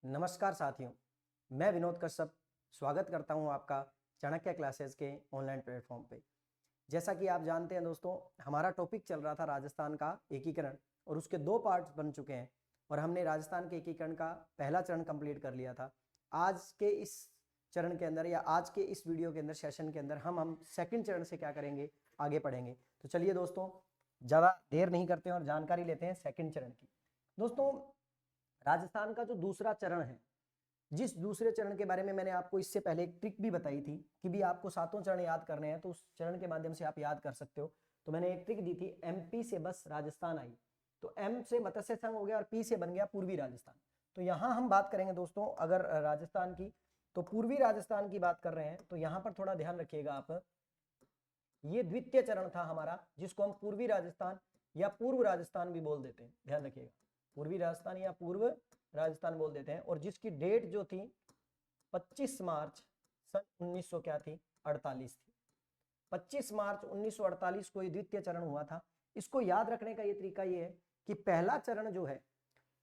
नमस्कार साथियों, मैं विनोद कश्यप स्वागत करता हूं आपका चाणक्य क्लासेस के ऑनलाइन प्लेटफॉर्म पे। जैसा कि आप जानते हैं दोस्तों, हमारा टॉपिक चल रहा था राजस्थान का एकीकरण और उसके दो पार्ट्स बन चुके हैं और हमने राजस्थान के एकीकरण का पहला चरण कंप्लीट कर लिया था। आज के इस चरण के अंदर या आज के इस वीडियो के अंदर सेशन के अंदर हम सेकंड चरण से क्या करेंगे, आगे पढ़ेंगे। तो चलिए दोस्तों, ज़्यादा देर नहीं करते हैं और जानकारी लेते हैं सेकंड चरण की। दोस्तों, राजस्थान का जो दूसरा चरण है, जिस दूसरे चरण के बारे में मैंने आपको इससे पहले एक ट्रिक भी बताई थी कि भी आपको सातों चरण याद करने हैं तो उस चरण के माध्यम से आप याद कर सकते हो। तो मैंने एक ट्रिक दी थी, एमपी से बस राजस्थान आई, तो एम से मत्स्य संघ हो गया और पी से बन गया पूर्वी राजस्थान। तो यहां हम बात करेंगे दोस्तों, अगर राजस्थान की, तो पूर्वी राजस्थान की बात कर रहे हैं तो यहां पर थोड़ा ध्यान रखिएगा आप। ये द्वितीय चरण था हमारा, जिसको हम पूर्वी राजस्थान या पूर्व राजस्थान भी बोल देते हैं। ध्यान रखिएगा, पूर्वी राजस्थान या पूर्व राजस्थान बोल देते हैं। और जिसकी डेट जो थी 25 मार्च सन 1900 क्या थी, 48 थी। 25 मार्च 1948 को ये द्वितीय चरण हुआ था। इसको याद रखने का ये तरीका ये है कि पहला चरण जो है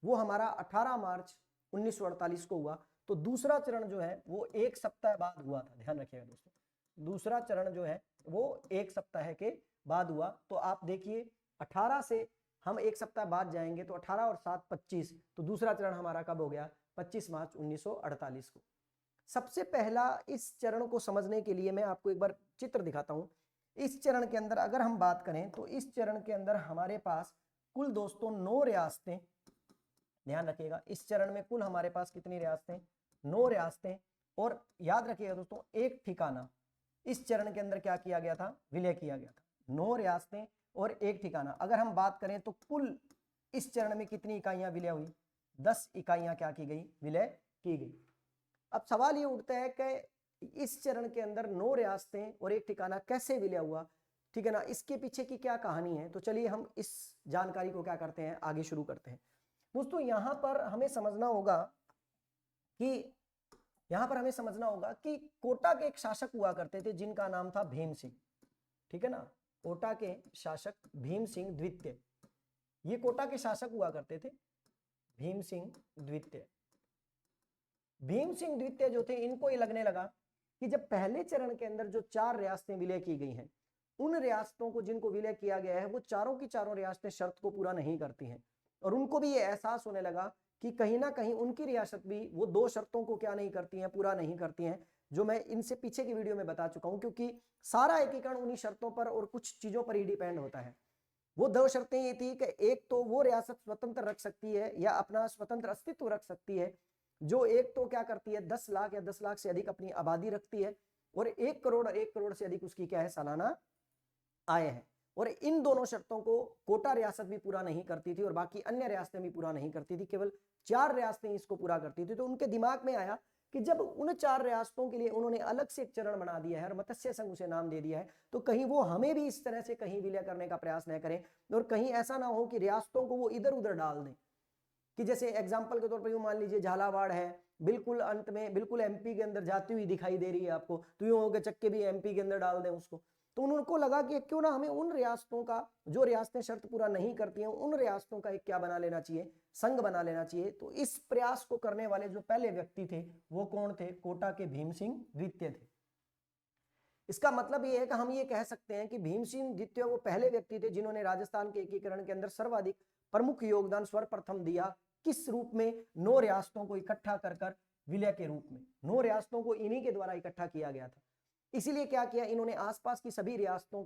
वो हमारा 18 मार्च 1948 को हुआ, तो दूसरा चरण जो है वो एक सप्ताह बाद हुआ था। ध्यान रखिएगा दोस्तों, दूसरा चरण जो है वो एक सप्ताह के बाद हुआ। तो आप देखिए, 18 से हम एक सप्ताह बाद जाएंगे तो 18 और 7 25, तो दूसरा चरण हमारा कब हो गया, 25 मार्च 1948 को। सबसे पहला इस चरण को समझने के लिए मैं आपको एक बार चित्र दिखाता हूं। इस चरण के अंदर अगर हम बात करें तो इस चरण के अंदर हमारे पास कुल दोस्तों 9 रियासतें। ध्यान रखिएगा, इस चरण में कुल हमारे पास कितनी रियासतें, 9 रियासतें। और याद रखिएगा दोस्तों, एक ठिकाना इस चरण के अंदर क्या किया गया था, विलय किया गया था। 9 रियासतें और एक ठिकाना। अगर हम बात करें तो कुल इस चरण में कितनी इकाइयां विलय हुई, 10 इकाइयां क्या की गई, विलय की गई। अब सवाल ये उठता है कि इस चरण के अंदर 9 रियासतें और एक ठिकाना कैसे विलय हुआ, ठीक है ना, इसके पीछे की क्या कहानी है। तो चलिए हम इस जानकारी को क्या करते हैं, आगे शुरू करते हैं। दोस्तों, यहां पर हमें समझना होगा कि कोटा के एक शासक हुआ करते थे जिनका नाम था भीम सिंह। ठीक है ना, कोटा के शासक भीम सिंह द्वितीय, ये कोटा के शासक हुआ करते थे, भीम सिंह द्वितीय। भीम सिंह द्वितीय जो थे, इनको ये लगने लगा कि जब पहले चरण के अंदर जो 4 रियासतें विलय की गई हैं, उन रियासतों को जिनको विलय किया गया है वो चारों की चारों रियासतें शर्त को पूरा नहीं करती हैं। और उनको भी ये एहसास होने लगा कि कहीं ना कहीं उनकी रियासत भी वो 2 शर्तों को क्या नहीं करती हैं, पूरा नहीं करती हैं, जो मैं इनसे पीछे की वीडियो में बता चुका हूं। क्योंकि सारा एकीकरण उन्हीं शर्तों पर और कुछ चीजों पर ही डिपेंड होता है। वो 2 शर्तें ये थी कि एक तो वो रियासत स्वतंत्र रख सकती है या अपना स्वतंत्र अस्तित्व रख सकती है, जो एक तो क्या करती है 10 लाख या 10 लाख से अधिक अपनी आबादी रखती है, और 1 करोड़ और 1 करोड़ से अधिक उसकी क्या है, सालाना आय है। और इन दोनों शर्तों को कोटा रियासत भी पूरा नहीं करती थी और बाकी अन्य रियासतें भी पूरा नहीं करती थी, केवल 4 रियासतें इसको पूरा करती थी। तो उनके दिमाग में आया कि जब उन 4 रियासतों के लिए उन्होंने अलग से एक चरण बना दिया है और मत्स्य संघ उसे नाम दे दिया है, तो कहीं वो हमें भी इस तरह से कहीं विलय करने का प्रयास न करें और कहीं ऐसा ना हो कि रियासतों को वो इधर उधर डाल दें। कि जैसे एग्जाम्पल के तौर पर यूं मान लीजिए झालावाड़ है, बिल्कुल अंत में बिल्कुल एमपी के अंदर जाती हुई दिखाई दे रही है आपको, तो यूं हो के चक्के भी एमपी के अंदर डाल दें उसको। तो उनको लगा कि क्यों ना हमें उन रियासतों का, जो रियासतें शर्त पूरा नहीं करती हैं, उन रियासतों का एक क्या बना लेना चाहिए, संघ बना लेना चाहिए। तो इस प्रयास को करने वाले जो पहले व्यक्ति थे वो कौन थे, कोटा के भीम सिंह द्वितीय थे। इसका मतलब ये है कि हम ये कह सकते हैं कि भीम सिंह द्वितीय वो पहले व्यक्ति थे जिन्होंने राजस्थान के एकीकरण के अंदर सर्वाधिक प्रमुख योगदान सर्वप्रथम दिया। किस रूप में, 9 रियासतों को इकट्ठा कर विलय के रूप में। 9 रियासतों को इन्हीं के द्वारा इकट्ठा किया गया था। इसीलिए क्या किया इन्होंने, आसपास की सभी रियासतों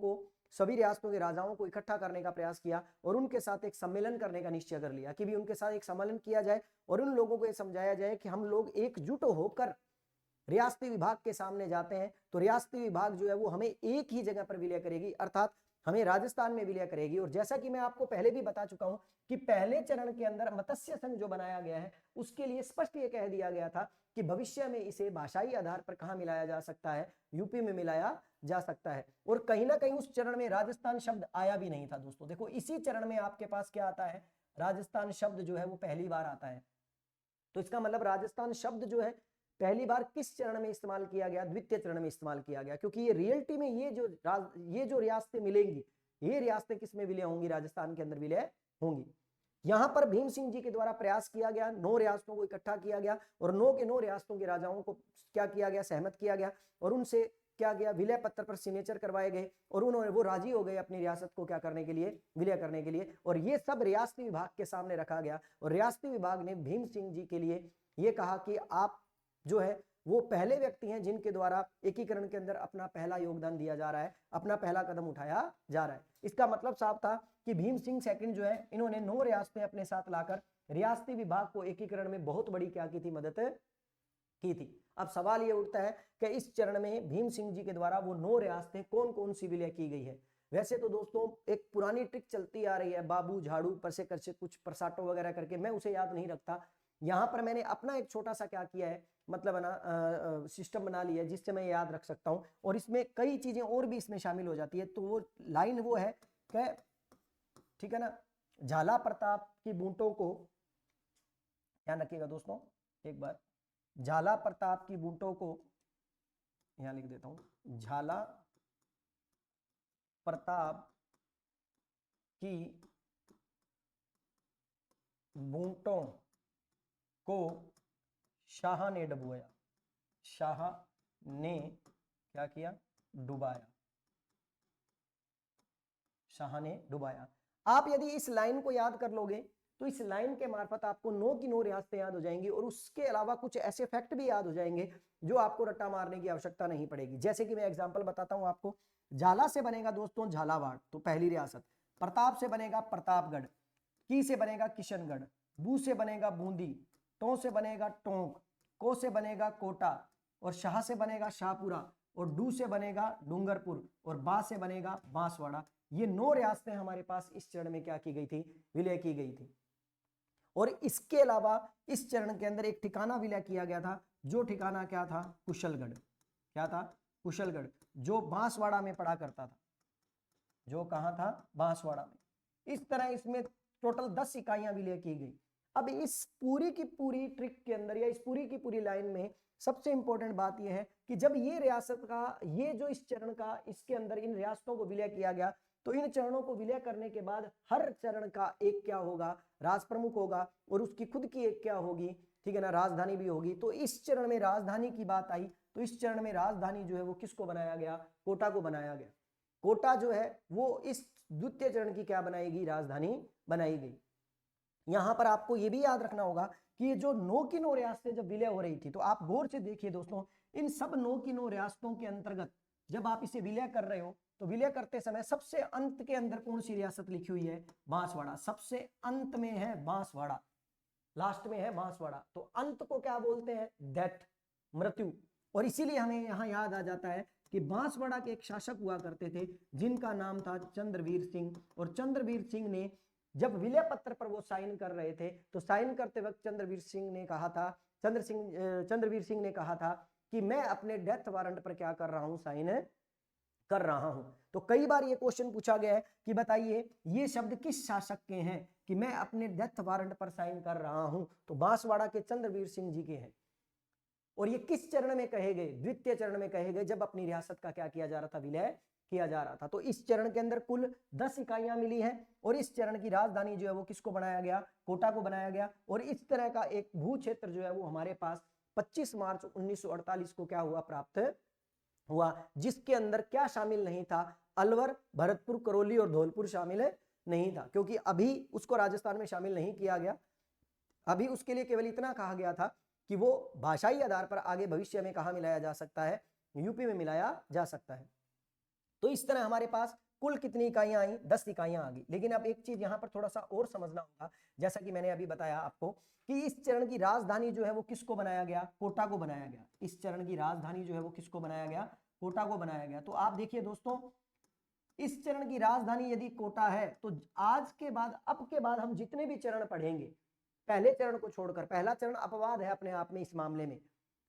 के राजाओं को इकट्ठा करने का प्रयास किया और उनके साथ एक सम्मेलन करने का निश्चय कर लिया कि भी उनके साथ एक सम्मेलन किया जाए और उन लोगों को यह समझाया जाए कि हम लोग एकजुट होकर रियासती विभाग के सामने जाते हैं तो रियासती विभाग जो है वो हमें एक ही जगह पर विलय करेगी, अर्थात हमें राजस्थान में विलय करेगी। और जैसा कि मैं आपको पहले भी बता चुका हूं कि पहले चरण के अंदर मत्स्य संघ जो बनाया गया है उसके लिए स्पष्ट ये कह दिया गया था कि भविष्य में इसे भाषाई आधार पर कहां मिलाया जा सकता है, यूपी में मिलाया जा सकता है। और कहीं ना कहीं उस चरण में राजस्थान शब्द आया भी नहीं था दोस्तों। देखो, इसी चरण में आपके पास क्या आता है, राजस्थान शब्द जो है वो पहली बार आता है। तो इसका मतलब राजस्थान शब्द जो है पहली बार किस चरण में इस्तेमाल किया गया, द्वितीय चरण में इस्तेमाल किया गया। क्योंकि ये रियलिटी में ये जो रियासतें मिलेंगी, ये रियासतें किस में विलय होंगी, राजस्थान के अंदर विलय होंगी। यहां पर भीम सिंह जी के द्वारा प्रयास किया गया, 9 रियासतों को इकट्ठा किया गया और 9 के 9 रियासतों के राजाओं को क्या किया गया, सहमत किया गया और उनसे क्या गया, विलय पत्र पर सिग्नेचर करवाए गए और उन्होंने वो राजी हो गए अपनी रियासत को क्या करने के लिए, विलय करने के लिए। और ये सब रियासती विभाग के सामने रखा गया और रियासती विभाग ने भीम सिंह जी के लिए ये कहा कि आप जो है वो पहले व्यक्ति हैं जिनके द्वारा एकीकरण के अंदर अपना पहला योगदान दिया जा रहा है, अपना पहला कदम उठाया जा रहा है। इसका मतलब साफ था कि भीम सिंह सेकंड जो है इन्होंने 9 रियासतें अपने साथ लाकर रियासती विभाग को एकीकरण में बहुत बड़ी क्या की थी, मदद की थी। अब सवाल ये उठता है कि इस चरण में भीम सिंह जी के द्वारा वो 9 रियासतें कौन कौन सी विलय की गई है। वैसे तो दोस्तों एक पुरानी ट्रिक चलती आ रही है, बाबू झाड़ू पर से कर से कुछ प्रसाटो वगैरह करके, मैं उसे याद नहीं रखता। यहाँ पर मैंने अपना एक छोटा सा क्या किया है, मतलब है ना सिस्टम बना लिया है जिससे मैं याद रख सकता हूँ और इसमें कई चीजें और भी इसमें शामिल हो जाती है। तो वो लाइन वो है कि ठीक है ना, झाला प्रताप की बूंटों को, ध्यान रखिएगा दोस्तों एक बार, झाला प्रताप की बूंटों को यहां लिख देता हूं, झाला प्रताप की बूंटों को शाह ने डुबोया, शाह ने क्या किया, डुबाया, शाह ने डुबाया। आप यदि इस लाइन को याद कर लोगे तो इस लाइन के मार्फत आपको 9 की 9 रियासतें याद हो जाएंगी और उसके अलावा कुछ ऐसे फैक्ट भी याद हो जाएंगे जो आपको रट्टा मारने की आवश्यकता नहीं पड़ेगी। जैसे कि मैं एग्जांपल बताता हूं आपको, झाला से बनेगा दोस्तों झालावाड़, तो पहली रियासत। प्रताप से बनेगा प्रतापगढ़, की से बनेगा किशनगढ़, बू से बनेगा बूंदी, टों से बनेगा टोंक, को से बनेगा कोटा और शाह से बनेगा शाहपुरा और डू से बनेगा डूंगरपुर और बा से बनेगा बांसवाड़ा। ये 9 रियासतें हमारे पास इस चरण में क्या की गई थी, विलय की गई थी। और इसके अलावा इस चरण के अंदर एक ठिकाना विलय किया गया था, जो ठिकाना क्या था, कुशलगढ़। क्या था, कुशलगढ़, जो बांसवाड़ा में पड़ा करता था, जो कहां था, बांसवाड़ा में। इस तरह इसमें टोटल 10 इकाइयां विलय की गई। अब इस पूरी की पूरी ट्रिक के अंदर या इस पूरी की पूरी लाइन में सबसे इंपॉर्टेंट बात यह है कि जब ये रियासत का, ये जो इस चरण का, इसके अंदर इन रियासतों को विलय किया गया, तो इन चरणों को विलय करने के बाद हर चरण का एक क्या होगा, राज प्रमुख होगा और उसकी खुद की एक क्या होगी, ठीक है ना, राजधानी भी होगी। तो इस चरण में राजधानी की बात आई तो इस चरण में राजधानी जो है वो किसको बनाया गया, कोटा को बनाया गया। कोटा जो है वो इस द्वितीय चरण की क्या बनाएगी, राजधानी बनाई गई। यहां पर आपको ये भी याद रखना होगा कि ये जो 9 की 9 रियासतें जब विलय हो रही थी, तो आप गौर से देखिए दोस्तों, इन सब 9 की 9 रियासतों के अंतर्गत जब आप इसे विलय कर रहे हो तो विलय करते समय सबसे अंत के अंदर कौन सी रियासत लिखी हुई है, बांसवाड़ा। सबसे अंत में है बांसवाड़ा, लास्ट में है बांसवाड़ा। तो अंत को क्या बोलते हैं, डेथ, मृत्यु। और इसीलिए हमें यहां याद आ जाता है कि बांसवाड़ा के एक शासक हुआ करते थे जिनका नाम था चंद्रवीर सिंह। और चंद्रवीर सिंह ने जब विलय पत्र पर वो साइन कर रहे थे तो साइन करते वक्त चंद्रवीर सिंह ने कहा था, चंद्रवीर सिंह ने कहा था कि मैं अपने डेथ वारंट पर क्या कर रहा हूं, साइन कर रहा हूं। तो कई बार ये क्वेश्चन पूछा गया है कि बताइए ये शब्द किस शासक के हैं कि मैं अपने डेथ वारंट पर साइन कर रहा हूं, तो बांसवाड़ा के चंद्रवीर सिंह जी के हैं। और ये किस चरण में कहे गए, द्वितीय चरण में कहे गए, जब अपनी रियासत का क्या किया जा रहा था, विलय किया जा रहा था। तो इस चरण के अंदर कुल 10 इकाइयां मिली हैं और इस चरण की राजधानी जो है वो किसको बनाया गया, कोटा को बनाया गया। और इस तरह का एक भू क्षेत्र जो है वो हमारे पास 25 मार्च 1948 को क्या हुआ, प्राप्त हुआ, जिसके अंदर क्या शामिल नहीं था, अलवर, भरतपुर, करौली और धौलपुर शामिल नहीं था, क्योंकि अभी उसको राजस्थान में शामिल नहीं किया गया। अभी उसके लिए केवल इतना कहा गया था कि वो भाषाई आधार पर आगे भविष्य में कहां मिलाया जा सकता है, यूपी में मिलाया जा सकता है। तो इस तरह हमारे पास कुल कितनी इकाइयां आई, 10 इकाइयां आ गई। लेकिन अब एक चीज यहां पर थोड़ा सा और समझना होगा, जैसा कि मैंने अभी बताया आपको कि इस चरण की राजधानी जो है वो किसको बनाया गया, कोटा को बनाया गया। इस चरण की राजधानी जो है वो किसको बनाया गया, कोटा को बनाया गया। तो आप देखिए दोस्तों, इस चरण की राजधानी यदि कोटा है तो आज के बाद, अब के बाद हम जितने भी चरण पढ़ेंगे, पहले चरण को छोड़कर, पहला चरण अपवाद है अपने आप में इस मामले में,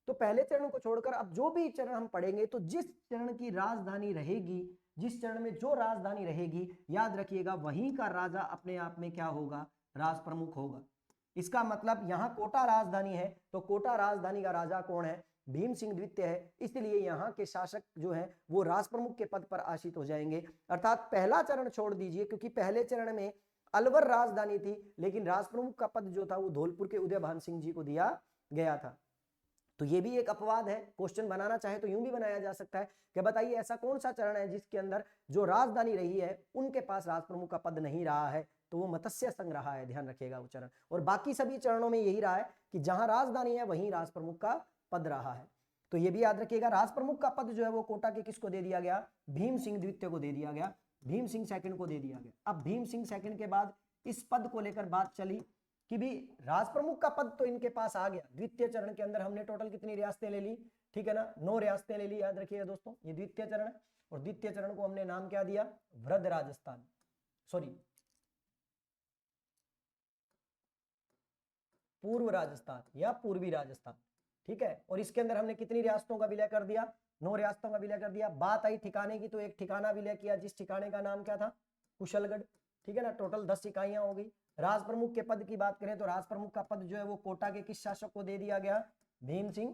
तो पहले चरण को छोड़कर अब जो भी चरण हम पढ़ेंगे, तो जिस चरण की राजधानी रहेगी, जिस चरण में जो राजधानी रहेगी, याद रखिएगा वहीं का राजा अपने आप में क्या होगा, राज प्रमुख होगा। इसका मतलब यहां कोटा राजधानी है तो कोटा राजधानी का राजा कौन है, भीम सिंह द्वितीय है। इसलिए यहाँ के शासक जो है वो राज प्रमुख के पद पर आसीत हो जाएंगे। अर्थात पहला चरण छोड़ दीजिए, क्योंकि पहले चरण में अलवर राजधानी थी, लेकिन राज प्रमुख का पद जो था वो धौलपुर के उदयभान सिंह जी को दिया गया था। तो ये भी एक अपवाद है। क्वेश्चन बनाना चाहे तो यूं भी बनाया जा सकता है कि बताइए ऐसा कौन सा चरण है जिसके अंदर जो राजधानी रही है उनके पास राज प्रमुख का पद नहीं रहा है, तो वो मत्स्य संघ रहा है, ध्यान रखिएगा वो चरण। और बाकी सभी चरणों में यही रहा है कि जहां राजधानी है वहीं राज प्रमुख का पद रहा है। तो ये भी याद रखिएगा, राज प्रमुख का पद जो है वो कोटा के किसको दे दिया गया, भीम सिंह द्वितीय को दे दिया गया, भीम सिंह सेकंड को दे दिया गया। अब भीम सिंह सेकंड के बाद इस पद को लेकर बात चली कि भी राज प्रमुख का पद तो इनके पास आ गया। द्वितीय चरण के अंदर हमने टोटल कितनी रियासतें ले ली, ठीक है ना, 9 रियासतें ले ली, याद रखिएगा दोस्तों, ये द्वितीय चरण है। और द्वितीय चरण को हमने नाम क्या दिया, वृद्ध राजस्थान, सॉरी पूर्व राजस्थान या पूर्वी राजस्थान, ठीक है। और इसके अंदर हमने कितनी रियासतों का विलय कर दिया, 9 रियासतों का विलय कर दिया। बात आई ठिकाने की, तो एक ठिकाना विलय किया, जिस ठिकाने का नाम क्या था, कुशलगढ़, ठीक है ना। टोटल 10 इकाइयां हो गई। राज प्रमुख के पद की बात करें तो राज प्रमुख का पद जो है वो कोटा के किस शासक को दे दिया गया, भीम सिंह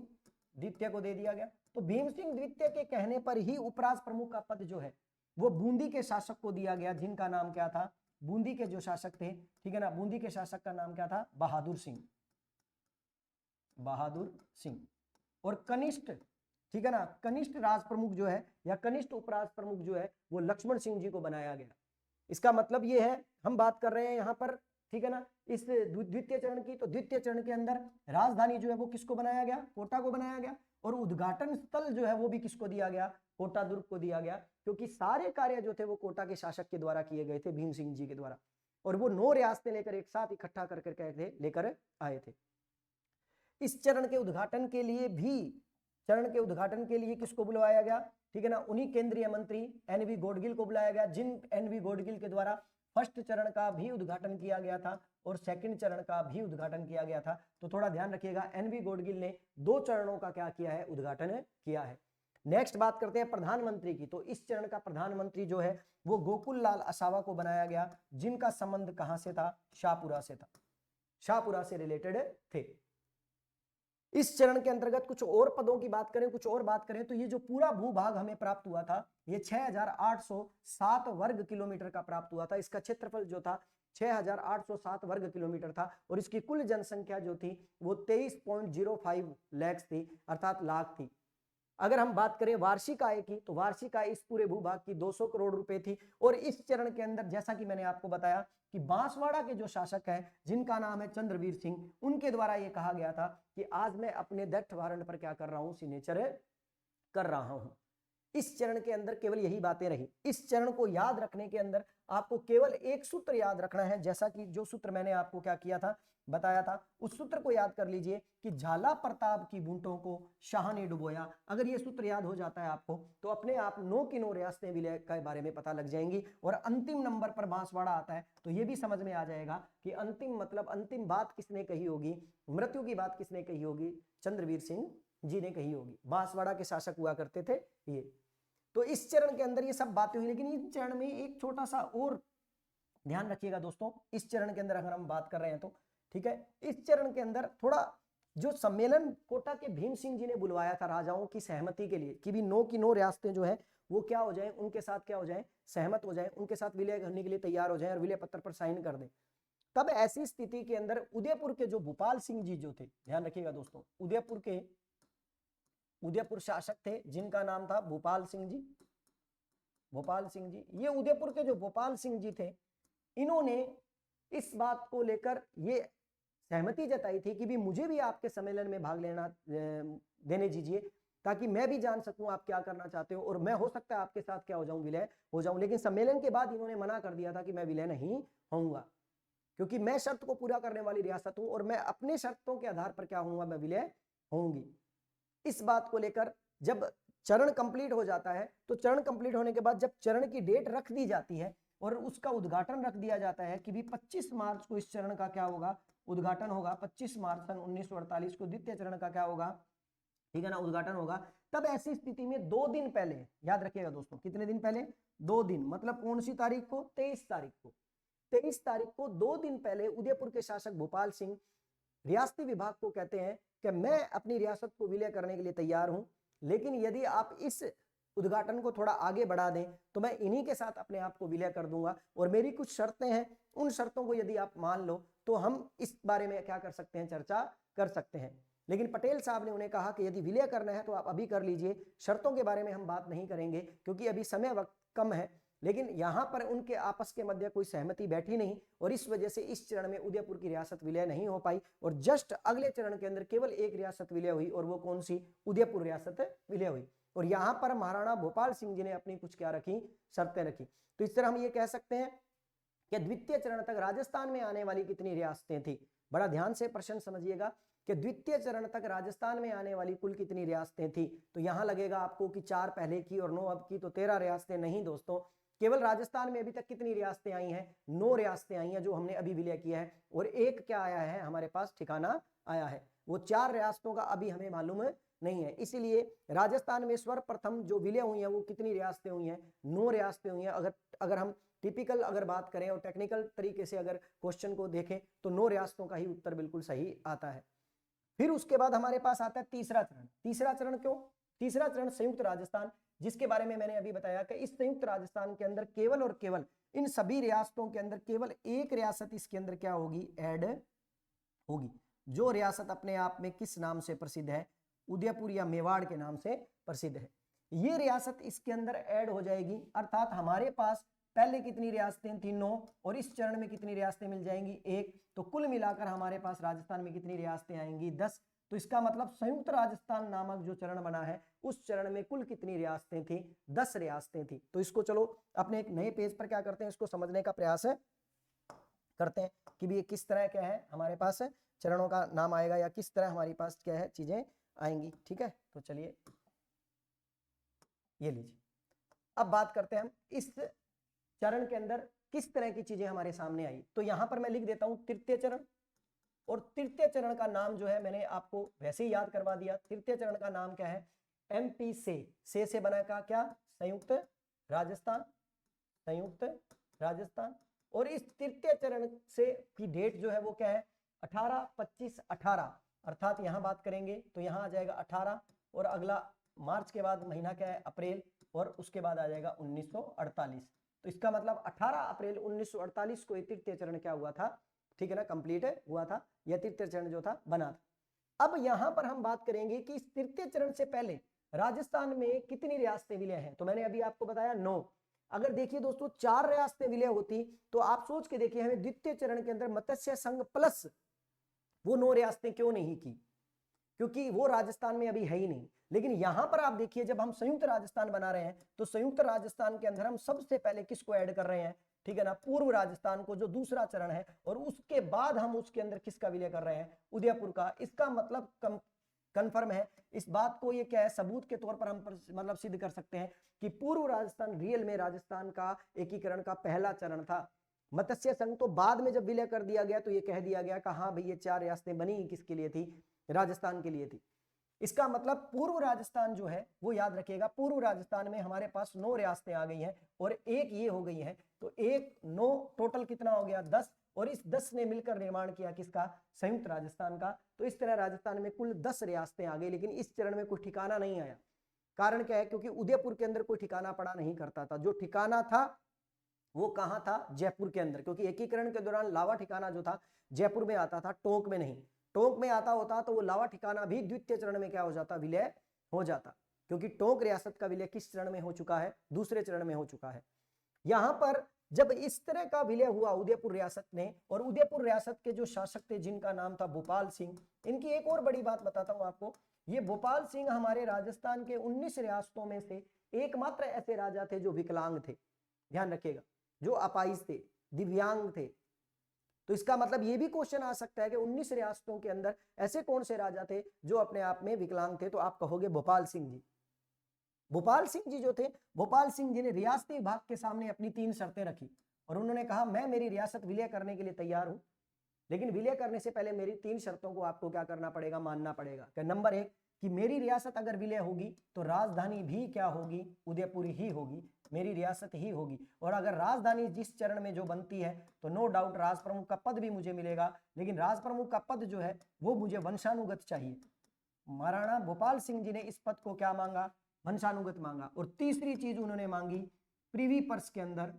द्वितीय को दे दिया गया। तो भीम सिंह द्वितीय के कहने पर ही उपराज प्रमुख का पद जो है वो बूंदी के शासक को दिया गया, जिनका नाम क्या था, बूंदी के जो शासक थे, ठीक है ना, बूंदी के शासक का नाम क्या था, बहादुर सिंह, बहादुर सिंह। और कनिष्ठ, ठीक है ना, कनिष्ठ राज प्रमुख जो है या कनिष्ठ उपराज प्रमुख जो है वो लक्ष्मण सिंह जी को बनाया गया। इसका मतलब ये है, हम बात कर रहे हैं यहाँ पर, ठीक है ना, इस द्वितीय चरण की। तो द्वितीय चरण के अंदर राजधानी जो है वो किसको बनाया गया, कोटा को बनाया गया। और उद्घाटन स्थल जो है वो भी किसको दिया गया, कोटा दुर्ग को दिया गया, क्योंकि सारे कार्य जो थे वो कोटा के शासक के द्वारा किए गए थे, भीम सिंह जी के द्वारा। और वो 9 रियासतें लेकर एक साथ इकट्ठा करके लेकर आए थे। इस चरण के उद्घाटन के लिए भी, चरण के उद्घाटन के लिए किसको बुलवाया गया, ठीक है ना, उन्हीं केंद्रीय मंत्री एनवी गोडगिल को बुलाया गया, जिन एनवी गोडगिल के द्वारा फर्स्ट चरण का भी उद्घाटन किया गया था और सेकंड चरण का भी उद्घाटन किया गया था। तो थोड़ा ध्यान रखिएगा, एनवी गोडगिल ने 2 चरणों का क्या किया है, उद्घाटन किया है। नेक्स्ट बात करते हैं प्रधानमंत्री की। तो इस चरण का प्रधानमंत्री जो है वो गोकुल लाल असावा को बनाया गया, जिनका संबंध कहां से था, शाहपुरा से था, शाहपुरा से रिलेटेड थे। इस चरण के अंतर्गत कुछ और पदों की बात करें, कुछ और बात करें, तो ये जो पूरा भूभाग हमें प्राप्त हुआ था ये 6807 वर्ग किलोमीटर का प्राप्त हुआ था। इसका क्षेत्रफल जो था 6807 वर्ग किलोमीटर था और इसकी कुल जनसंख्या जो थी वो 23.05 लाख थी, अर्थात लाख थी। अगर हम बात करें वार्षिक आय की, तो वार्षिक आय इस पूरे भूभाग की 200 करोड़ रुपए थी। और इस चरण के अंदर जैसा कि मैंने आपको बताया कि बांसवाड़ा के जो शासक हैं, जिनका नाम है चंद्रवीर सिंह, उनके द्वारा यह कहा गया था कि आज मैं अपने डेथ वारंट पर क्या कर रहा हूं, सिग्नेचर कर रहा हूं। इस चरण के अंदर केवल यही बातें रही। इस चरण को याद रखने के अंदर आपको केवल एक सूत्र याद रखना है, जैसा कि जो सूत्र मैंने आपको क्या किया था, बताया था, उस सूत्र को याद कर लीजिए कि झाला प्रताप की बूंटों को शाह ने डुबोया। अगर ये सूत्र याद हो जाता है आपको तो अपने आप 9 की 9 रियासतें विलय के बारे में पता लग जाएंगी। और अंतिम नंबर पर बांसवाड़ा आता है तो ये भी समझ में आ जाएगा कि अंतिम मतलब अंतिम बात किसने कही होगी, मृत्यु की बात किसने कही होगी, चंद्रवीर सिंह जी ने कही होगी। बांसवाड़ा के शासक हुआ करते थे ये। तो इस चरण के अंदर ये सब बातें हुई, लेकिन इस चरण में एक छोटा सा और ध्यान रखिएगा दोस्तों। इस चरण के अंदर अगर हम बात कर रहे हैं तो ठीक है, इस चरण के अंदर थोड़ा जो सम्मेलन कोटा के भीम सिंह जी ने बुलवाया था राजाओं की सहमति के लिए कि भी 9 की 9 रियासतें जो है वो क्या हो जाए, उनके साथ क्या हो जाए, सहमत हो जाए, उनके साथ विलय करने के लिए तैयार हो जाए और विलय पत्र पर साइन कर दें। तब ऐसी स्थिति के अंदर उदयपुर के जो भोपाल सिंह जी जो थे, ध्यान रखिएगा दोस्तों, उदयपुर शासक थे जिनका नाम था भोपाल सिंह जी, भोपाल सिंह जी। ये उदयपुर के जो भोपाल सिंह जी थे, इन्होंने इस बात को लेकर ये सहमति जताई थी कि भी मुझे भी आपके सम्मेलन में भाग लेना देने दीजिए, ताकि मैं भी जान सकूं आप क्या करना चाहते हो और मैं हो सकता है आपके साथ क्या हो जाऊं, विलय हो जाऊं। लेकिन सम्मेलन के बाद इन्होंने मना कर दिया था कि मैं विलय नहीं होऊंगा, क्योंकि मैं शर्त को पूरा करने वाली रियासत हूं और मैं अपने शर्तों के आधार पर क्या होऊंगा, मैं विलय होऊंगी। इस बात को लेकर जब चरण कंप्लीट हो जाता है तो चरण कंप्लीट होने के बाद जब चरण की डेट रख दी जाती है और उसका उद्घाटन रख दिया जाता है कि भी 25 मार्च को इस चरण का क्या होगा, उद्घाटन होगा। 25 मार्च सन 1948 को द्वितीय चरण का क्या होगा, ठीक है ना, उद्घाटन होगा। तब ऐसी स्थिति में 2 दिन पहले, याद रखिएगा दोस्तों, कितने दिन पहले, 2 दिन, मतलब कौन सी तारीख को, 23 तारीख को, 23 तारीख को 2 दिन पहले उदयपुर के शासक भोपाल सिंह रियासती विभाग को कहते हैं कि मैं अपनी रियासत को विलय करने के लिए तैयार हूं, लेकिन यदि आप इस उद्घाटन को थोड़ा आगे बढ़ा दें तो मैं इन्हीं के साथ अपने आप को विलय कर दूंगा। और मेरी कुछ शर्तें हैं, उन शर्तों को यदि आप मान लो तो हम इस बारे में क्या कर सकते हैं, चर्चा कर सकते हैं। लेकिन पटेल साहब ने उन्हें कहा कि यदि विलय करना है तो आप अभी कर लीजिए, शर्तों के बारे में हम बात नहीं करेंगे क्योंकि अभी समय वक्त कम है। लेकिन यहां पर उनके आपस के मध्य कोई सहमति बैठी नहीं और इस वजह से इस चरण में उदयपुर की रियासत विलय नहीं हो पाई और जस्ट अगले चरण के अंदर केवल एक रियासत विलय हुई और वो कौन सी, उदयपुर रियासत विलय हुई। और यहां पर महाराणा भोपाल सिंह जी ने अपनी कुछ क्या रखी, शर्तें रखी। तो इस तरह हम ये कह सकते हैं कि द्वितीय चरण तक राजस्थान में आने वाली कितनी रियासतें थी। बड़ा ध्यान से प्रश्न समझिएगा कि द्वितीय चरण तक राजस्थान में आने वाली कुल कितनी रियासतें थी। तो यहां लगेगा आपको कि 4 पहले की और 9 अब की, तो 13 रियासतें नहीं दोस्तों। केवल राजस्थान में अभी तक कितनी रियासतें आई हैं, 9 रियासतें आई हैं जो हमने अभी विलय किया है और एक क्या आया है हमारे पास, ठिकाना आया है। वो 4 रियासतों का अभी हमें मालूम नहीं है। इसलिए राजस्थान में सर्वप्रथम जो विलय हुई है वो कितनी रियासतें हुई हैं, 9 रियासतें हुई हैं। अगर हम टिपिकल अगर बात करें और टेक्निकल तरीके से अगर क्वेश्चन को देखें तो 9 रियासतों का ही उत्तर बिल्कुल सही आता है। फिर उसके बाद हमारे पास आता है तीसरा चरण। तीसरा चरण क्यों, तीसरा चरण संयुक्त राजस्थान, जिसके बारे में मैंने अभी बताया कि इस संयुक्त राजस्थान के अंदर केवल और केवल इन सभी रियासतों के अंदर केवल एक रियासत इसके अंदर क्या होगी, ऐड होगी। जो रियासत अपने आप में किस नाम से प्रसिद्ध है, उदयपुर या मेवाड़ के नाम से प्रसिद्ध है। ये रियासत इसके अंदर ऐड हो जाएगी, अर्थात हमारे पास पहले कितनी रियासतें थी, 9, और इस चरण में कितनी रियासतें मिल जाएंगी, 1। तो कुल मिलाकर हमारे पास राजस्थान में कितनी रियासतें आएंगी, 10। तो इसका मतलब संयुक्त राजस्थान नामक जो चरण बना है उस चरण में कुल कितनी रियासतें थी, 10 रियासतें थी। तो इसको चलो अपने एक नए पेज पर क्या करते हैं, इसको समझने का प्रयास करते हैं कि भी ये किस तरह क्या है हमारे पास चरणों का नाम आएगा या किस तरह हमारे पास क्या है चीजें आएंगी। ठीक है, तो चलिए ये लीजिए। अब बात करते हैं हम इस चरण के अंदर किस तरह की चीजें हमारे सामने आई। तो यहां पर मैं लिख देता हूं तृतीय चरण, और तृतीय चरण का नाम जो है मैंने आपको वैसे ही याद करवा दिया। तृतीय चरण का नाम क्या है, एमपी से बना का क्या, संयुक्त राजस्थान, संयुक्त राजस्थान। और इस तृतीय चरण से की डेट जो है वो क्या है, 18, 25, 18, अर्थात यहां बात करेंगे तो यहां आ जाएगा 18 और अगला मार्च के बाद महीना क्या है, अप्रैल, और उसके बाद आ जाएगा 1948। तो इसका मतलब 18 अप्रैल 1948 को तृतीय चरण क्या हुआ था, ठीक है ना, कंप्लीट हुआ था, यह तृतीय चरण जो था बना था। अब यहां पर हम बात करेंगे कि इस तृतीय चरण से पहले राजस्थान में कितनी रियासतें विलय हैं। तो मैंने अभी आपको बताया 9। अगर देखिए दोस्तों 4 रियासतें विलय होती तो आप सोच के देखिए हमें द्वितीय चरण के अंदर मत्स्य संघ प्लस वो 9 रियासतें क्यों नहीं की, क्योंकि वो राजस्थान में अभी है ही नहीं। लेकिन यहां पर आप देखिए जब हम संयुक्त राजस्थान बना रहे हैं तो संयुक्त राजस्थान के अंदर हम सबसे पहले किसको ऐड कर रहे हैं, ठीक है ना, पूर्व राजस्थान को, जो दूसरा चरण है, और उसके बाद हम उसके अंदर किसका विलय कर रहे हैं, उदयपुर का। इसका मतलब कंफर्म है इस बात को, ये क्या है, सबूत के तौर पर हम मतलब सिद्ध कर सकते हैं कि पूर्व राजस्थान रियल में राजस्थान का एकीकरण का पहला चरण था। मत्स्य संघ तो बाद में जब विलय कर दिया गया तो ये कह दिया गया कि हाँ भाई ये 4 रियासतें बनी किसके लिए थी, राजस्थान के लिए थी। इसका मतलब पूर्व राजस्थान जो है वो याद रखिएगा, पूर्व राजस्थान में हमारे पास 9 रियासतें आ गई हैं और एक ये हो गई है, तो 1, 9 टोटल कितना हो गया, 10। और इस 10 ने मिलकर निर्माण किया किसका, संयुक्त राजस्थान का। तो इस तरह राजस्थान में कुल 10 रियासतें आ गई, लेकिन इस चरण में कोई ठिकाना नहीं आया। कारण क्या है, क्योंकि उदयपुर के अंदर कोई ठिकाना पड़ा नहीं करता था। जो ठिकाना था वो कहां था, जयपुर के अंदर, क्योंकि एकीकरण के दौरान लावा ठिकाना जो था जयपुर में आता था, टोंक में नहीं। टोंक में आता होता तो वो लावा ठिकाना भी द्वितीय चरण में क्या हो जाता, विलय हो जाता, क्योंकि टोंक रियासत का विलय किस चरण में हो चुका है, दूसरे चरण में हो चुका है। यहां पर जब इस तरह का विलय हुआ उदयपुर रियासत ने, और उदयपुर रियासत के जो शासक थे जिनका नाम था भोपाल सिंह, इनकी एक और बड़ी बात बताता हूं आपको। ये भोपाल सिंह हमारे राजस्थान के 19 रियासतों में से एकमात्र ऐसे राजा थे जो विकलांग थे, ध्यान रखिएगा, जो अपाहिज थे, दिव्यांग थे। तो इसका मतलब ये भी क्वेश्चन आ सकता है कि 19 रियासतों के अंदर ऐसे कौन से राजा थे जो अपने आप में विकलांग थे, तो आप कहोगे भोपाल सिंह जी। भोपाल सिंह जी जो थे, भोपाल सिंह जी ने रियासती विभाग के सामने अपनी 3 शर्तें रखी और उन्होंने कहा मैं मेरी रियासत विलय करने के लिए तैयार हूं, लेकिन विलय करने से पहले मेरी 3 शर्तों को आपको क्या करना पड़ेगा, मानना पड़ेगा। नंबर 1 कि मेरी रियासत अगर विलय होगी तो राजधानी भी क्या होगी, उदयपुर ही होगी, मेरी रियासत ही होगी। और अगर राजधानी जिस चरण में जो बनती है तो नो डाउट राज प्रमुख का पद भी मुझे मिलेगा, लेकिन राज प्रमुख का पद जो है वो मुझे वंशानुगत चाहिए। महाराणा भोपाल सिंह जी ने इस पद को क्या मांगा, वंशानुगत मांगा। और तीसरी चीज उन्होंने मांगी प्रीवी पर्स के अंदर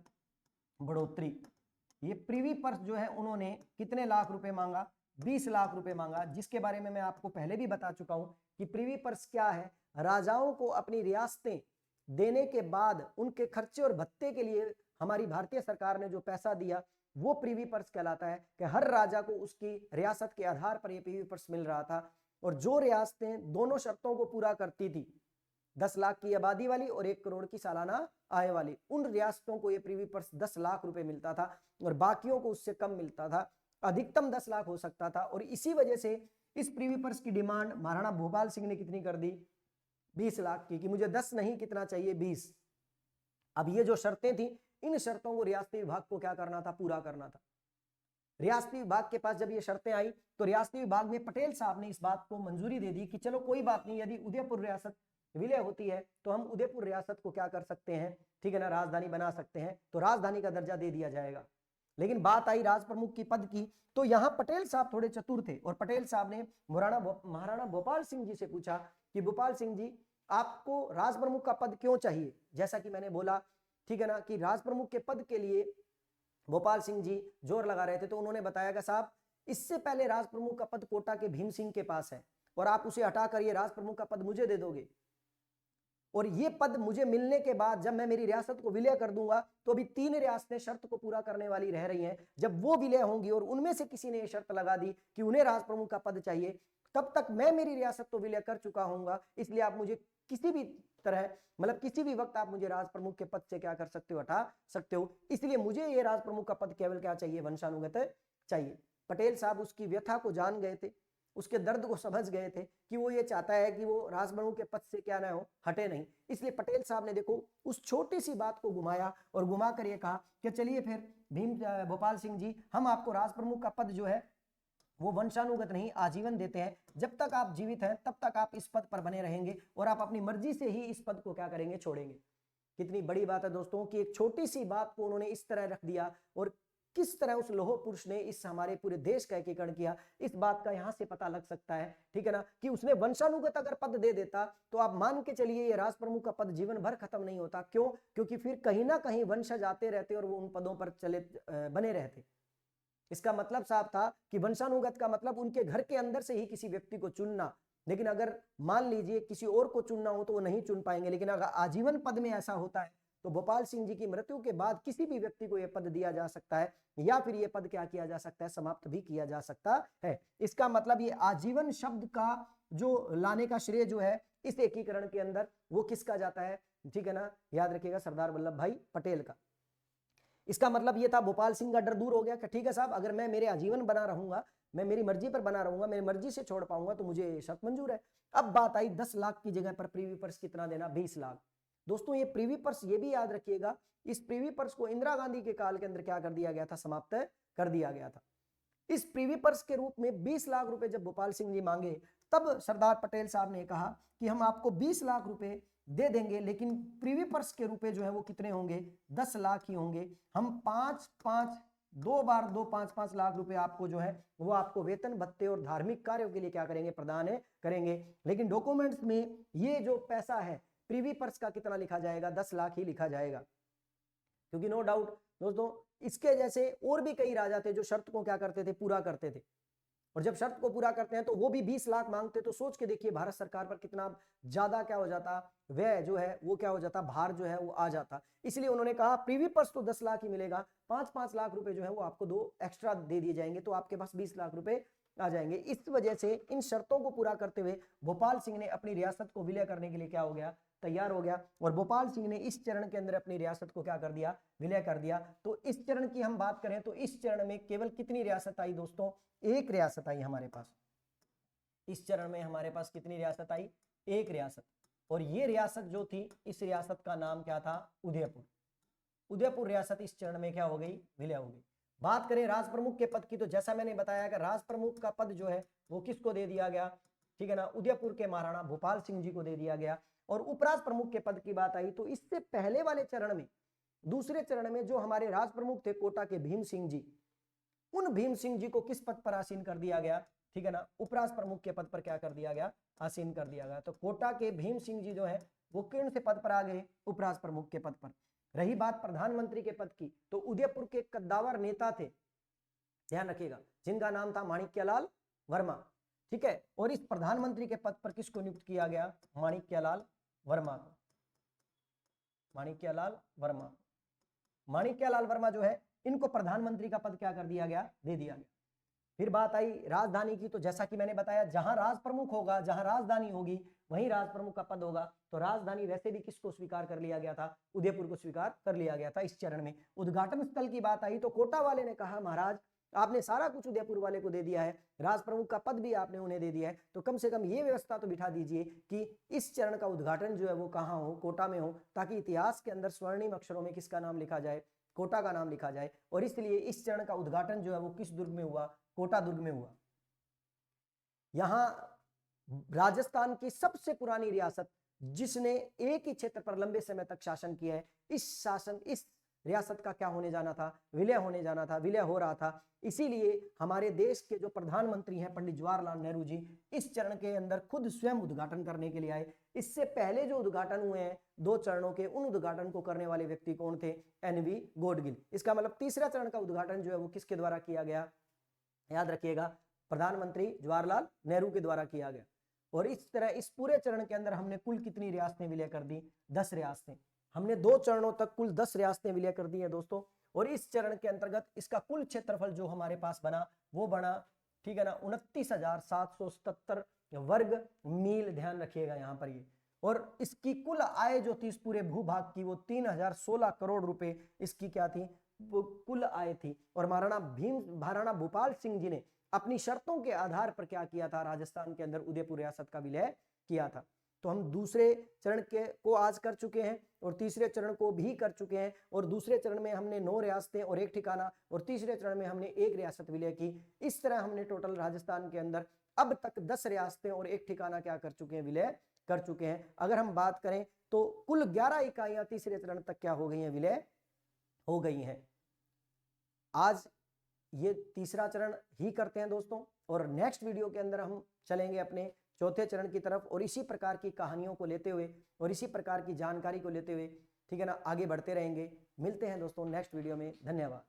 बढ़ोतरी। ये प्रीवी पर्स जो है उन्होंने कितने लाख रुपए मांगा, 20 लाख रुपए मांगा, जिसके बारे में मैं आपको पहले भी बता चुका हूं कि प्रीवी पर्स क्या है। राजाओं को अपनी रियासतें देने के बाद उनके खर्चे और भत्ते के लिए हमारी भारतीय सरकार ने जो पैसा दिया वो प्रीवी पर्स कहलाता है, कि हर राजा को उसकी रियासत के आधार पर ये प्रीवी पर्स मिल रहा था। और जो रियासतें दोनों शर्तों को पूरा करती थी, 10 लाख की आबादी वाली और 1 करोड़ की सालाना आय वाली, उन रियासतों को ये प्रीवी पर्स 10 लाख रुपए मिलता था और बाकियों को उससे कम मिलता था, अधिकतम 10 लाख हो सकता था। और इसी वजह से इस प्रीवी पर्स की डिमांड महाराणा भोपाल सिंह ने कितनी कर दी, 20 लाख की, कि मुझे 10 नहीं कितना चाहिए, 20। अब ये जो शर्तें थी, इन शर्तों को रियासती विभाग को क्या करना था, पूरा करना था। रियासती विभाग के पास जब ये शर्तें आई तो रियासती विभाग में पटेल साहब ने इस बात को मंजूरी दे दी कि चलो कोई बात नहीं, यदि उदयपुर रियासत विलय होती है तो हम उदयपुर रियासत को क्या कर सकते हैं, ठीक है ना, राजधानी बना सकते हैं, तो राजधानी का दर्जा दे दिया जाएगा। लेकिन बात आई राज प्रमुख की पद की, तो यहां पटेल साहब थोड़े चतुर थे और पटेल साहब ने महाराणा भोपाल सिंह जी से पूछा कि भोपाल सिंह जी, आपको राज प्रमुख का पद क्यों चाहिए। जैसा कि मैंने बोला, ठीक है ना, कि राज प्रमुख के पद के लिए भोपाल सिंह जी जोर लगा रहे थे, तो उन्होंने बताया कि साहब, इससे पहले राज प्रमुख का पद कोटा के भीम सिंह के पास है और आप उसे हटाकर ये राज प्रमुख का पद मुझे दे दोगे, और ये पद मुझे मिलने के बाद जब मैं मेरी रियासत को विलय कर दूंगा तो अभी 3 रियासतें शर्त को पूरा करने वाली रह रही हैं, जब वो विलय होंगी और उनमें से किसी ने ये शर्त लगा दी कि उन्हें राज प्रमुख का पद चाहिए, तब तक मैं मेरी रियासत तो विलय कर चुका हूंगा, इसलिए आप मुझे किसी भी तरह, मतलब किसी भी वक्त आप मुझे राज प्रमुख के पद से क्या कर सकते हो, हटा सकते हो, इसलिए मुझे ये राज प्रमुख का पद केवल क्या चाहिए, वंशानुगत चाहिए। पटेल साहब उसकी व्यथा को जान गए थे, उसके दर्द को समझ गए थे कि वो ये चाहता है कि वो राज प्रमुख के पद से क्या ना हो, हटे नहीं। इसलिए पटेल साहब ने देखो उस छोटी सी बात को घुमाया और घुमा कर ये कहा कि चलिए फिर भोपाल सिंह जी, हम आपको राज प्रमुख का पद जो है वो वंशानुगत नहीं आजीवन देते हैं, जब तक आप जीवित हैं तब तक आप इस पद पर बने रहेंगे और आप अपनी मर्जी से ही इस पद को क्या करेंगे, छोड़ेंगे। कितनी बड़ी बात है दोस्तों कि एक छोटी सी बात को उन्होंने इस तरह रख दिया, और किस तरह उस लोह पुरुष ने इस हमारे पूरे देश का एकीकरण किया, इस बात का यहां से पता लग सकता है, ठीक है ना, कि उसने वंशानुगत अगर पद दे देता तो आप मान के चलिए ये राज प्रमुख का पद जीवन भर खत्म नहीं होता। क्यों? क्योंकि फिर कहीं ना कहीं वंशज आते रहते और वो उन पदों पर चले बने रहते। इसका मतलब साफ था कि वंशानुगत का मतलब उनके घर के अंदर से ही किसी व्यक्ति को चुनना, लेकिन अगर मान लीजिए किसी और को चुनना हो तो वो नहीं चुन पाएंगे। लेकिन अगर आजीवन पद में ऐसा होता है तो भोपाल सिंह जी की मृत्यु के बाद किसी भी व्यक्ति को यह पद दिया जा सकता है, या फिर यह पद क्या किया जा सकता है, समाप्त भी किया जा सकता है। इसका मतलब ये आजीवन शब्द का जो लाने का श्रेय जो है इस एकीकरण के अंदर वो किसका जाता है, ठीक है ना, याद रखिएगा, सरदार वल्लभ भाई पटेल का। इसका मतलब ये था भोपाल सिंह का डर दूर हो गया कि ठीक है साहब, अगर मैं मेरे आजीवन बना रहूंगा, मैं मेरी मर्जी पर बना रहूंगा, मेरी मर्जी से छोड़ पाऊंगा तो मुझे शर्त मंजूर है। अब बात आई 10 लाख की जगह पर प्रीवी पर्स कितना देना, 20 लाख। दोस्तों ये प्रीवी पर्स, ये भी याद रखिएगा, इस प्रीवी पर्स को इंदिरा गांधी के काल के अंदर क्या कर दिया गया था, समाप्त कर दिया गया था। इस प्रीवी पर्स के रूप में 20 लाख रुपए जब भोपाल सिंह जी मांगे, तब सरदार पटेल साहब ने कहा कि हम आपको 20 लाख रुपए दे देंगे, लेकिन प्रीवी पर्स के रुपए जो है वो कितने होंगे, 10 लाख ही होंगे। हम 5-5 लाख रुपए आपको जो है वो आपको वेतन भत्ते और धार्मिक कार्यों के लिए क्या करेंगे, प्रदान करेंगे। लेकिन डॉक्यूमेंट्स में ये जो पैसा है प्रीवी पर्स का कितना लिखा जाएगा, 10 लाख ही लिखा जाएगा। क्योंकि नो डाउट दोस्तों इसके जैसे और भी कई राजा थे जो शर्त को क्या करते थे, पूरा करते थे, और जब शर्त को पूरा करते हैं तो वो भी 20 लाख मांगते। तो सोच के देखिए भारत सरकार पर कितना ज्यादा क्या हो जाता, व्यय जो है वो क्या हो जाता, भार जो है वो आ जाता। इसलिए उन्होंने कहा प्रीवी पर्स तो 10 लाख ही मिलेगा, 5-5 लाख रुपए जो है वो आपको 2 एक्स्ट्रा दे दिए जाएंगे, तो आपके पास 20 लाख रुपए आ जाएंगे। इस वजह से इन शर्तों को पूरा करते हुए भोपाल सिंह ने अपनी रियासत को विलय करने के लिए क्या हो गया, तैयार हो गया। और भोपाल सिंह ने इस चरण के अंदर अपनी रियासत को क्या कर दिया, विलय कर दिया। तो इस चरण की हम बात करें तो इस चरण में केवल कितनी रियासत आई दोस्तों, एक रियासत आई हमारे पास। इस चरण में हमारे पास कितनी रियासत आई, एक रियासत। और ये रियासत जो थी, इस रियासत का नाम क्या था, उदयपुर। उदयपुर रियासत इस चरण में क्या हो गई, विलय हो गई। बात करें राज प्रमुख के पद की, तो जैसा मैंने बताया कि राज प्रमुख का पद जो है वो किसको दे दिया गया, ठीक है ना, उदयपुर के महाराणा भोपाल सिंह जी को दे दिया गया। और उपराज प्रमुख के पद की बात आई तो इससे पहले वाले चरण में, दूसरे चरण में जो हमारे राज प्रमुख थे कोटा के भीम सिंह जी, उन भीम सिंह जी को किस पद पर आसीन कर दिया गया, ठीक है ना, उपराज प्रमुख के पद पर क्या कर दिया गया, आसीन कर दिया गया। तो कोटा के भीम सिंह जी जो है वो कौन से पद पर आ गए? उपराष्ट्र प्रमुख के पद पर। रही बात प्रधानमंत्री के पद की, तो उदयपुर के कद्दावर नेता थे, ध्यान रखिएगा, जिनका नाम था माणिक्यलाल वर्मा, ठीक है। और इस प्रधानमंत्री के पद पर किसको नियुक्त किया गया? माणिक्यलाल वर्मा को। माणिक्यलाल वर्मा, माणिक्यलाल वर्मा जो है, इनको प्रधानमंत्री का पद क्या कर दिया गया? दे दिया गया। फिर बात आई राजधानी की, तो जैसा कि मैंने बताया, जहां राज प्रमुख होगा, जहां राजधानी होगी, वहीं राज प्रमुख का पद होगा। तो राजधानी वैसे भी किसको स्वीकार कर लिया गया था? उदयपुर को स्वीकार कर लिया गया था इस चरण में। उद्घाटन स्थल की बात आई तो कोटा वाले ने कहा, महाराज आपने सारा कुछ उदयपुर वाले को दे दिया है, राज प्रमुख का पद भी आपने उन्हें दे दिया है, तो कम से कम ये व्यवस्था तो बिठा दीजिए कि इस चरण का उद्घाटन जो है वो कहाँ हो? कोटा में हो, ताकि इतिहास के अंदर स्वर्णिम अक्षरों में किसका नाम लिखा जाए? कोटा का नाम लिखा जाए। और इसलिए इस चरण का उद्घाटन जो है वो किस दुर्ग में हुआ? कोटा दुर्ग में हुआ। यहां राजस्थान की सबसे पुरानी रियासत, जिसने एक ही क्षेत्र पर लंबे समय तक शासन किया है, इस रियासत का क्या होने जाना था? विलय होने जाना था, विलय हो रहा था। इसीलिए हमारे देश के जो प्रधानमंत्री हैं पंडित जवाहरलाल नेहरू जी, इस चरण के अंदर खुद स्वयं उद्घाटन करने के लिए आए। इससे पहले जो उद्घाटन हुए हैं 2 चरणों के, उन उद्घाटन को करने वाले व्यक्ति कौन थे? NV गॉडगिल। इसका मतलब तीसरा चरण का उद्घाटन जो है वो किसके द्वारा किया गया? याद रखिएगा, प्रधानमंत्री जवाहरलाल नेहरू के द्वारा किया गया। और इस तरह इस पूरे चरण के अंदर हमने कुल कितनी रियासतें विलय कर दी? 10 रियासतें। हमने 2 चरणों तक कुल 10 रियासतें विलय कर दी हैं दोस्तों। और इस चरण के अंतर्गत इसका कुल क्षेत्रफल जो हमारे पास बना वो बना, ठीक है ना, 29,777 वर्ग मील। ध्यान रखिएगा यहाँ पर ये। और इसकी कुल आय जो थी इस पूरे भूभाग की, वो 3016 करोड़ रुपए इसकी क्या थी? वो कुल आय थी। और महाराणा भूपाल सिंह जी ने अपनी शर्तों के आधार पर क्या किया था? राजस्थान के अंदर उदयपुर रियासत का विलय किया था। तो हम दूसरे चरण के को आज कर चुके हैं और तीसरे चरण को भी कर चुके हैं। और दूसरे चरण में हमने 9 रियासतें और 1 ठिकाना, और तीसरे चरण में हमने 1 रियासत विलय की। इस तरह हमने टोटल राजस्थान के अंदर अब तक 10 रियासतें और 1 ठिकाना क्या कर चुके हैं? विलय कर चुके हैं। अगर हम बात करें तो कुल 11 इकाइयां तीसरे चरण तक क्या हो गई हैं? विलय हो गई हैं। आज ये तीसरा चरण ही करते हैं दोस्तों, और नेक्स्ट वीडियो के अंदर हम चलेंगे अपने चौथे चरण की तरफ, और इसी प्रकार की कहानियों को लेते हुए और इसी प्रकार की जानकारी को लेते हुए, ठीक है ना, आगे बढ़ते रहेंगे। मिलते हैं दोस्तों नेक्स्ट वीडियो में। धन्यवाद।